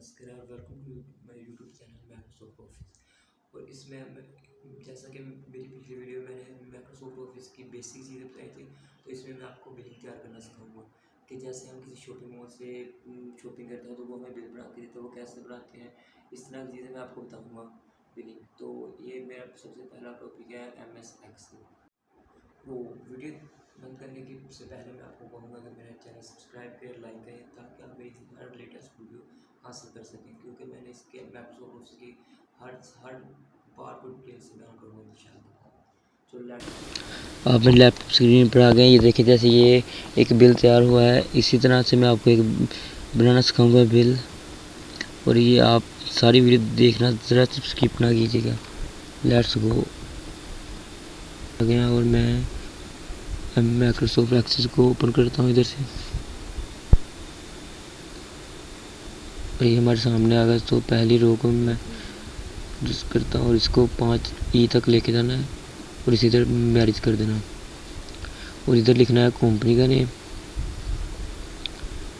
नमस्कार और welcome to my YouTube channel Microsoft Office. और इसमें जैसा कि मेरी पिछली वीडियो में मैंने माइक्रोसॉफ्ट ऑफिस की बेसिक चीज़ें बताई थी, तो इसमें मैं आपको बिलिंग तैयार करना सिखाऊंगा कि जैसे हम किसी शॉपिंग मॉल से शॉपिंग करते हैं तो वो हमें बिल बना के देते हैं, वो कैसे बनाते हैं, इस तरह की चीज़ें मैं आपको बताऊँगा बिलिंग। तो ये मेरा सबसे पहला टॉपिक है MS एक्सेल। वो वीडियो बंद करने की से पहले मैं आपको कहूँगा कि मेरा चैनल सब्सक्राइब करें, लाइक करें, ताकि आप मेरी हर लेटेस्ट वीडियो हासिल कर सकें, क्योंकि मैंने इसके माइक्रोसॉफ्ट ऑफिस की हर पार्ट को डिटेल से बयान करूँगा इंशाल्लाह। तो लेट्स आप मेरे लैपटॉप स्क्रीन पर आ गए। ये देखिए, जैसे ये एक बिल तैयार हुआ है, इसी तरह से मैं आपको एक बनाना सिखाऊंगा बिल। और ये आप सारी वीडियो देखना, ज़रा स्किप ना कीजिएगा। Let's go. आ गया और मैं माइक्रोसॉफ्ट एक्सेस को ओपन करता हूँ इधर से। और ये हमारे सामने आ गया। तो पहली रो को मैं जिस करता हूँ और इसको 5E तक लेके जाना है और इसी तरह मैरिज कर देना। और इधर लिखना है कंपनी का नेम।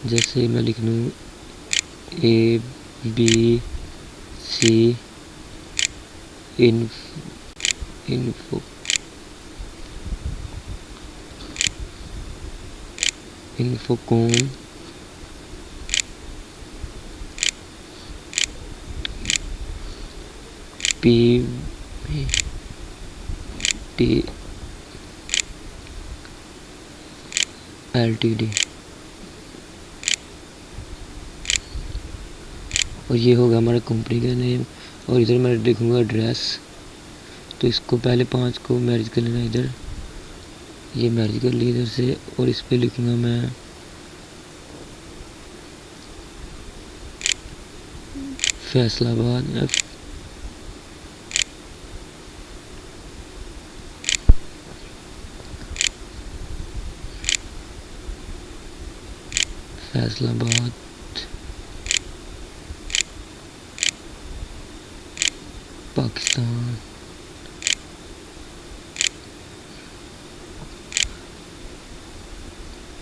जैसे मैं लिख लूँ ABC info Infocom PVT LTD। और ये होगा हमारा कंपनी का नेम। और इधर मैं लिखूँगा एड्रेस। तो इसको पहले 5 को मैरिज कर लेना इधर। ये मैरिज कर ली इधर से। और इस पर लिखूँगा मैं फैसलाबाद। फैसलाबाद पाकिस्तान।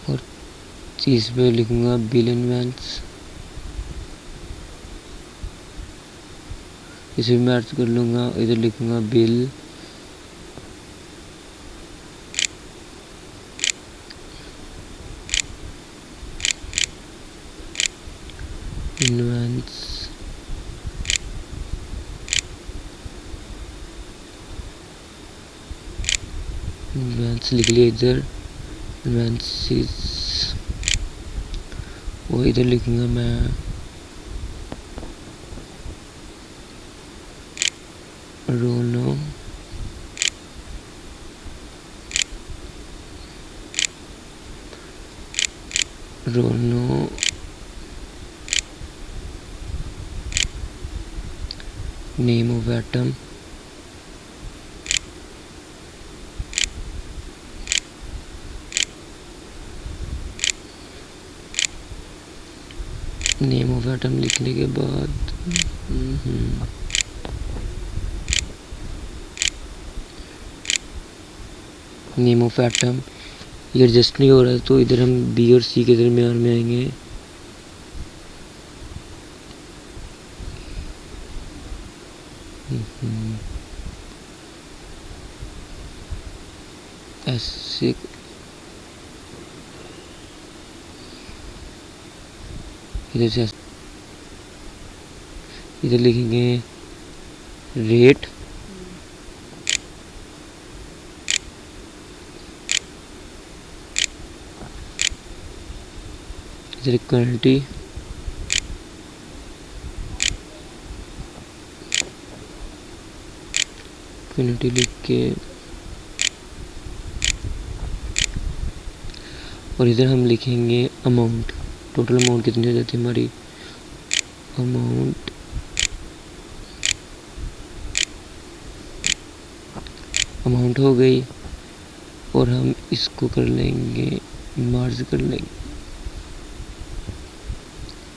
और इस पे लिखूँगा बिल इन्वेंट्स। इसे मैच कर लूँगा। इधर लिखूँगा बिल इन्वेंट्स। इन्वेंट्स लिख लिया इधर। इन्वेंट्स। और इधर लिखूँगा मैं रोनो name of atom. Name of atom लिखने के बाद नेम ऑफ एटम ये एडजस्ट नहीं हो रहा है, तो इधर हम B और C के दरमियान में आएंगे। ऐसे इधर से इधर लिखेंगे रेट। इधर क्वालिटी। क्वालिटी लिख के और इधर हम लिखेंगे अमाउंट। टोटल अमाउंट कितनी हो जाती है हमारी। अमाउंट हो गई। और हम इसको कर लेंगे मार्ज कर लेंगे।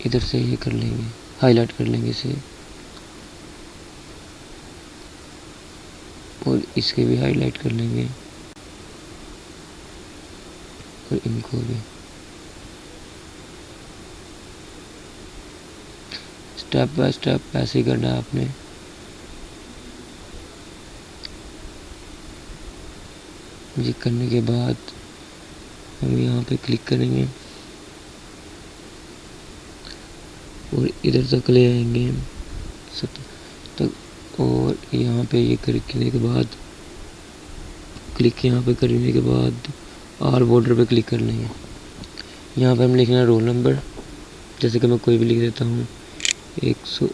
इधर से ये कर लेंगे, हाईलाइट कर लेंगे इसे। और इसके भी हाईलाइट कर लेंगे और इनको भी। स्टेप बाय स्टेप ऐसे ही करना है आपने। ये करने के बाद हम यहाँ पे क्लिक करेंगे और इधर तक ले आएंगे सब तक, और यहाँ पे ये करने के बाद क्लिक यहाँ पे करने के बाद आल बॉर्डर पे क्लिक कर लेंगे। यहाँ पे हम लिखना रोल नंबर, जैसे कि मैं कोई भी लिख देता हूँ 120।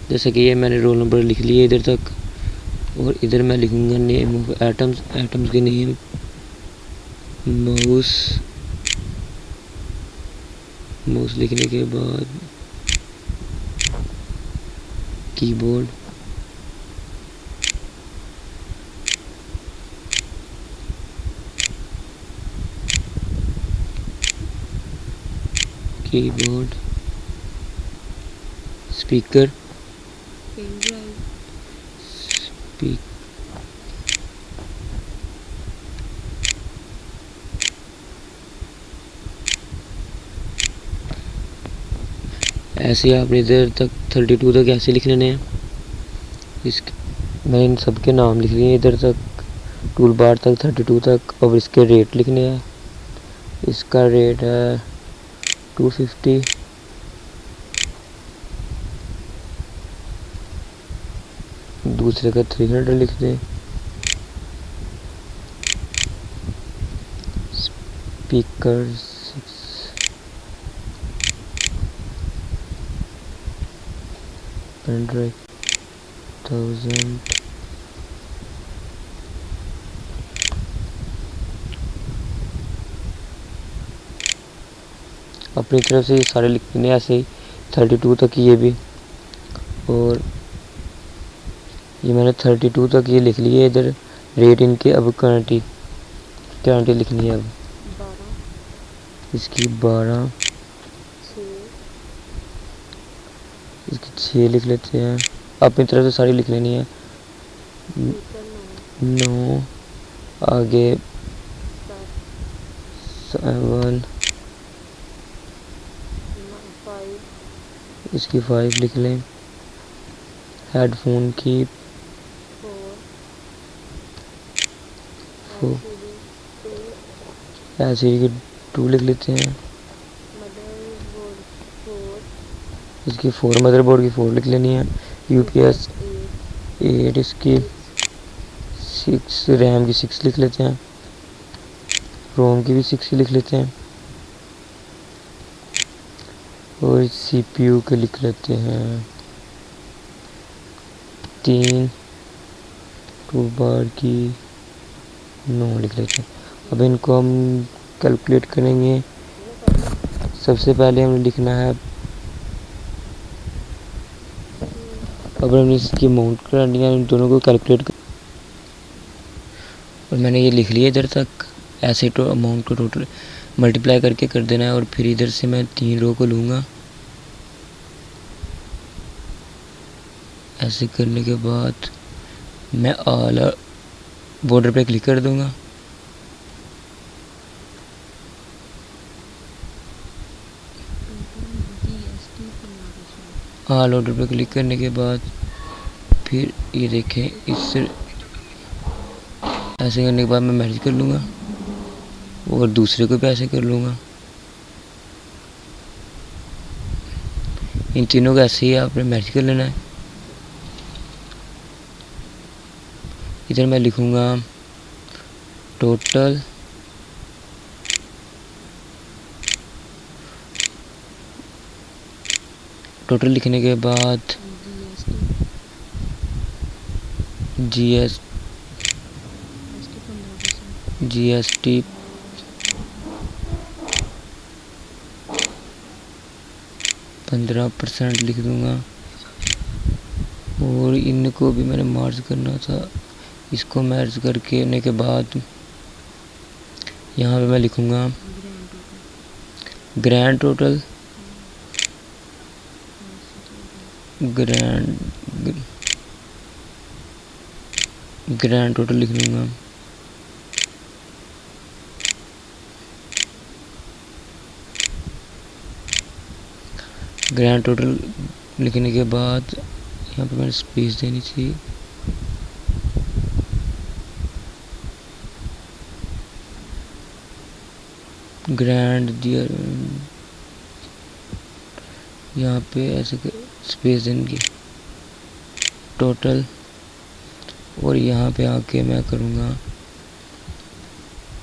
जैसे कि ये मैंने रोल नंबर लिख लिया इधर तक, और इधर मैं लिखूंगा नेम ऑफ एटम्स, एटम्स के नेम, माउस, माउस लिखने के बाद कीबोर्ड, कीबोर्ड, स्पीकर, स्पीक, ऐसे आपने इधर तक 32 तक ऐसे लिख लेने हैं। मैंने इन सब के नाम लिख लिए इधर तक, टूल बार तक 32 तक, और इसके रेट लिखने हैं। इसका रेट है 250, दूसरे का 300 लिख दें। स्पीकर 100,000, अपनी तरफ से ये सारे लिखने ऐसे ही 32 तक ये भी, और ये मैंने 32 तक ये लिख लिए इधर। रेट इनके अब क्वांटिटी लिखनी है। अब इसकी 12, इसकी 6 लिख लेते हैं। अपनी तरफ से सारी लिख लेनी है। 9, आगे 7, इसकी 5 लिख लें। हेडफोन की 4, एलसीडी की 2 लिख लेते हैं। इसकी 4, मदरबोर्ड की 4 लिख लेनी है। यूपीएस 8, इसकी 6, रैम की 6 लिख लेते हैं। रोम की भी 6 लिख लेते हैं, और सीपीयू के लिख लेते हैं 3, टूल बार की 9 लिख लेते हैं। अब इनको हम कैलकुलेट करेंगे। सबसे पहले हमें लिखना है, अब हमने इसकी अमाउंट करनी है, इन दोनों को कैलकुलेट कर, और मैंने ये लिख लिया इधर तक। ऐसे तो अमाउंट को टोटल मल्टीप्लाई करके कर देना है, और फिर इधर से मैं 3 रो को लूँगा। ऐसे करने के बाद मैं ऑल बॉर्डर पे क्लिक कर दूँगा। ऑल ऑर्डर पे क्लिक करने के बाद फिर ये देखें, इससे ऐसे करने के बाद मैं मैनेज कर लूँगा, और दूसरे को भी ऐसे कर लूँगा। इन तीनों को ऐसे ही आपने मैच कर लेना है। इधर मैं लिखूँगा टोटल लिखने के बाद जीएसटी 15% लिख दूँगा, और इनको भी मैंने मार्ज करना था। इसको मर्ज करके होने के बाद यहाँ पे मैं लिखूँगा ग्रैंड ग्रैंड टोटल लिख लूँगा। ग्रैंड टोटल लिखने के बाद यहाँ पे मैंने स्पेस देनी चाहिए। ग्रैंड दिया, यहाँ पे ऐसे स्पेस देंगे टोटल, और यहाँ पे आके मैं करूँगा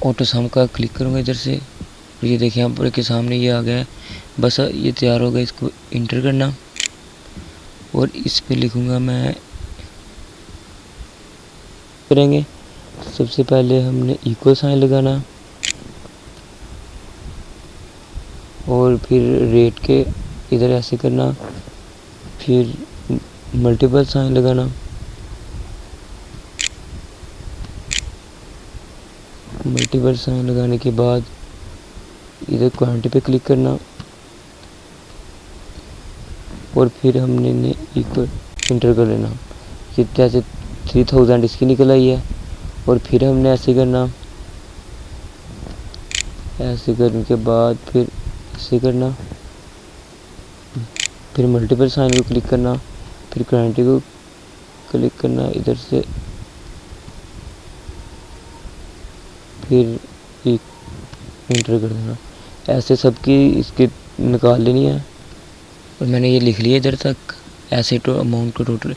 ऑटो सम का क्लिक करूँगा इधर से। ये देखिए यहाँ पर के सामने ये आ गया है। बस ये तैयार हो गया, इसको इंटर करना और इस पे लिखूँगा मैं। करेंगे सबसे पहले हमने इक्वल साइन लगाना और फिर रेट के इधर ऐसे करना, फिर मल्टीपल साइन लगाना, मल्टीपल साइन लगाने के बाद इधर क्वांटिटी पे क्लिक करना और फिर हमने इक्वल इंटर कर लेना। कितने ऐसे 3000 इसकी निकल आई है। और फिर हमने ऐसे करना, ऐसे करने के बाद फिर ऐसे करना, फिर मल्टीपल साइन को क्लिक करना, फिर क्वांटिटी को क्लिक करना इधर से, फिर एक इंटर कर देना। ऐसे सबकी इसकी निकाल लेनी है। और मैंने ये लिख लिया इधर तक। ऐसे तो अमाउंट को टोटल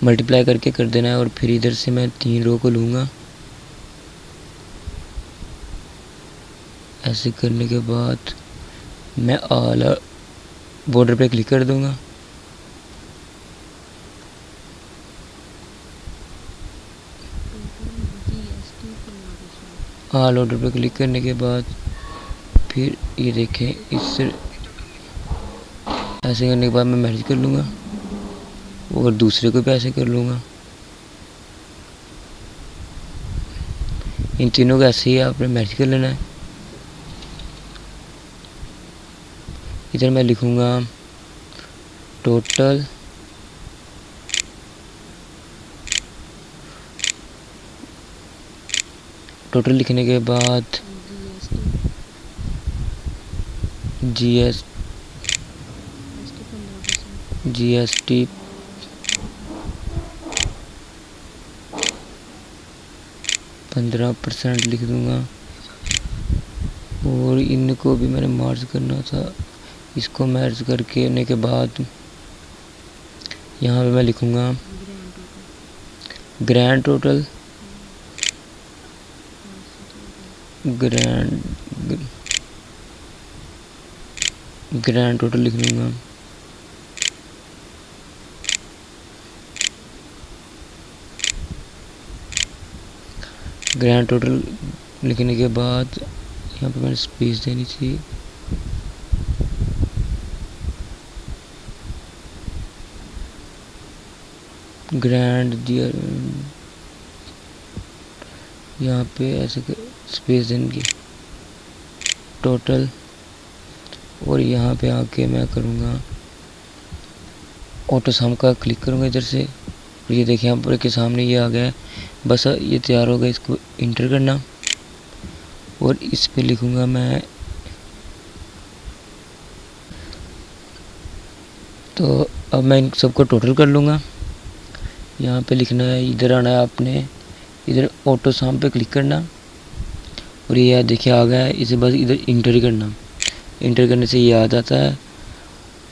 मल्टीप्लाई करके कर देना है। और फिर इधर से मैं 3 रो को लूँगा। ऐसे करने के बाद मैं ऑल बॉर्डर पे क्लिक कर दूँगा। ऑल ऑर्डर पे क्लिक करने के बाद फिर ये देखें, इससे ऐसे करने के बाद मैं मैच कर लूँगा और दूसरे को भी ऐसे कर लूँगा। इन तीनों को ऐसे ही आपने मैच कर लेना है। इधर मैं लिखूँगा टोटल लिखने के बाद जीएसटी 15% लिख दूँगा। और इनको भी मैंने मार्ज करना था। इसको मर्ज करके होने के बाद यहाँ पे मैं लिखूँगा ग्रैंड टोटल, ग्रैंड टोटल लिख लूँगा। ग्रैंड टोटल लिखने के बाद यहाँ पे मैंने स्पेस देनी चाहिए। ग्रैंड दिया, यहाँ पे ऐसे स्पेस देंगे टोटल, और यहाँ पे आके मैं करूँगा ऑटो सम का क्लिक करूँगा इधर से। ये देखिए यहाँ पर के सामने ये आ गया है। बस ये तैयार हो गया, इसको इंटर करना और इस पे लिखूँगा मैं। तो अब मैं इन सबको टोटल कर लूँगा। यहाँ पे लिखना है, इधर आना है आपने, इधर ऑटो सम पे क्लिक करना और ये देखिए आ गया है। इसे बस इधर इंटर ही करना। इंटर करने से ये आ जाता है।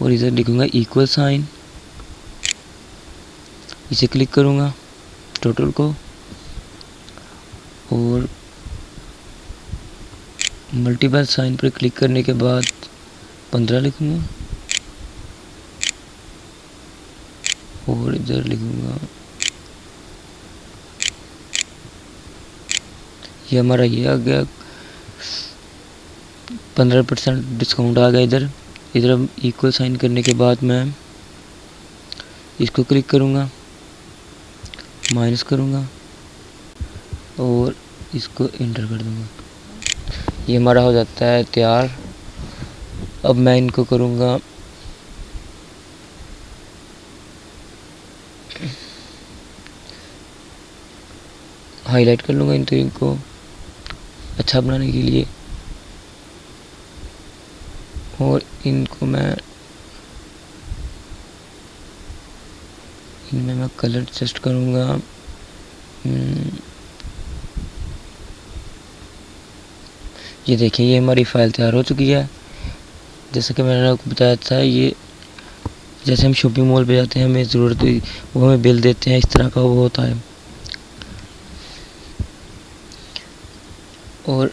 और इधर लिखूँगा इक्वल साइन, इसे क्लिक करूँगा टोटल को और मल्टीपल साइन पर क्लिक करने के बाद 15 लिखूँगा और इधर लिखूँगा। ये हमारा ये आ गया, 15% डिस्काउंट आ गया। इधर हम इक्वल साइन करने के बाद मैं इसको क्लिक करूँगा, माइनस करूँगा और इसको इंटर कर दूँगा। ये हमारा हो जाता है तैयार। अब मैं इनको करूँगा हाईलाइट कर लूँगा इनको अच्छा बनाने के लिए। और इनको इनमें मैं कलर एडजस्ट करूँगा। ये देखिए, ये हमारी फ़ाइल तैयार हो चुकी है। जैसा कि मैंने आपको बताया था, ये जैसे हम शॉपिंग मॉल पे जाते हैं, हमें ज़रूरत हुई वो हमें बिल देते हैं, इस तरह का वो होता है। और